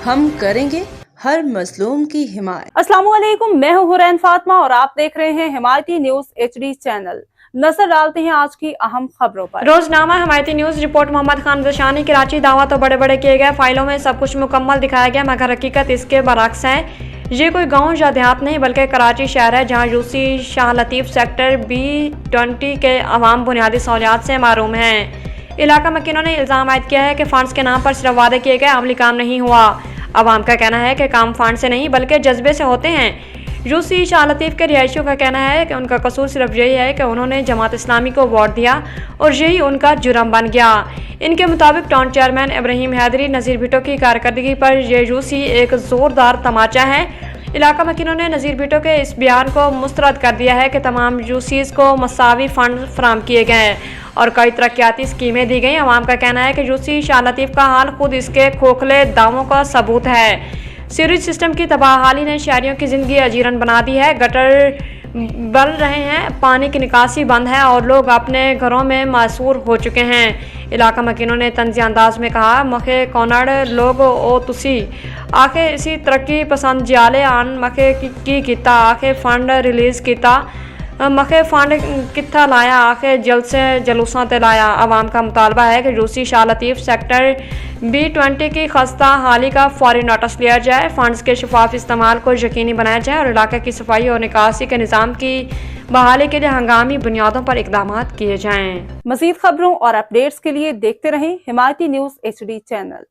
हम करेंगे हर मजलूम की हिमायत। अस्सलामुअलैकुम, मैं हूं हुरैन फातिमा और आप देख रहे हैं हिमायती न्यूज HD चैनल। नजर डालते हैं आज की अहम खबरों पर। रोजनामा हिमायती न्यूज रिपोर्ट। मोहम्मद खान ज़शानी कराची। दावा तो बड़े बड़े किए गए, फाइलों में सब कुछ मुकम्मल दिखाया गया, मगर हकीकत इसके बरअक्स है। ये कोई गांव या देहात नहीं बल्कि कराची शहर है, जहां UC Shah Latif sector B20 के अवाम बुनियादी सहूलियात से महरूम हैं। इलाका मकीनों ने इल्ज़ाम आयद किया है कि फ़ंड्स के नाम पर सिर्फ वादे किए गए, अमली काम नहीं हुआ। अवाम का कहना है कि काम फंड से नहीं बल्कि जज्बे से होते हैं। यूसी शाह लतीफ़ के रिहायशियों का कहना है कि उनका कसूर सिर्फ यही है कि उन्होंने जमात इस्लामी को वोट दिया और यही उनका जुर्म बन गया। इनके मुताबिक टाउन चेयरमैन इब्राहिम हैदरी नज़ीर भुट्टो की कारकर्दगी पर यह यूसी एक ज़ोरदार तमाचा है। इलाका मकीनों ने नज़ीर भुट्टो के इस बयान को मुस्तरद कर दिया है कि तमाम यूसीज़ को मसावी फ़ंड फराम किए गए और कई तरक्याती स्कीमें दी गई। अवाम का कहना है कि यूसी शाह लतीफ़ का हाल खुद इसके खोखले दावों का सबूत है। सीवरेज सिस्टम की तबाहाली ने शहरियों की ज़िंदगी अजीरन बना दी है। गटर बन रहे हैं, पानी की निकासी बंद है और लोग अपने घरों में मासूर हो चुके हैं। इलाका मकीनों ने तंज़ी अंदाज में कहा, मखे कौनड़ लोग ओ तुसी आखे इसी तरक्की पसंद जाले आन मखे की किता आखे फंड रिलीज़ किता मखे फंड कित्था लाया आखे जलसे जलूसा ते लाया। अवाम का मुतालबा है कि UC Shah Latif sector B20 की खस्ता हाली का फौरी नोटिस लिया जाए, फंड्स के शफाफ इस्तेमाल को यकीनी बनाया जाए और इलाके की सफाई और निकासी के निज़ाम की बहाली के लिए हंगामी बुनियादों पर इकदाम किए जाएँ। मज़ीद खबरों और अपडेट्स के लिए देखते रहें हिमायती न्यूज HD चैनल।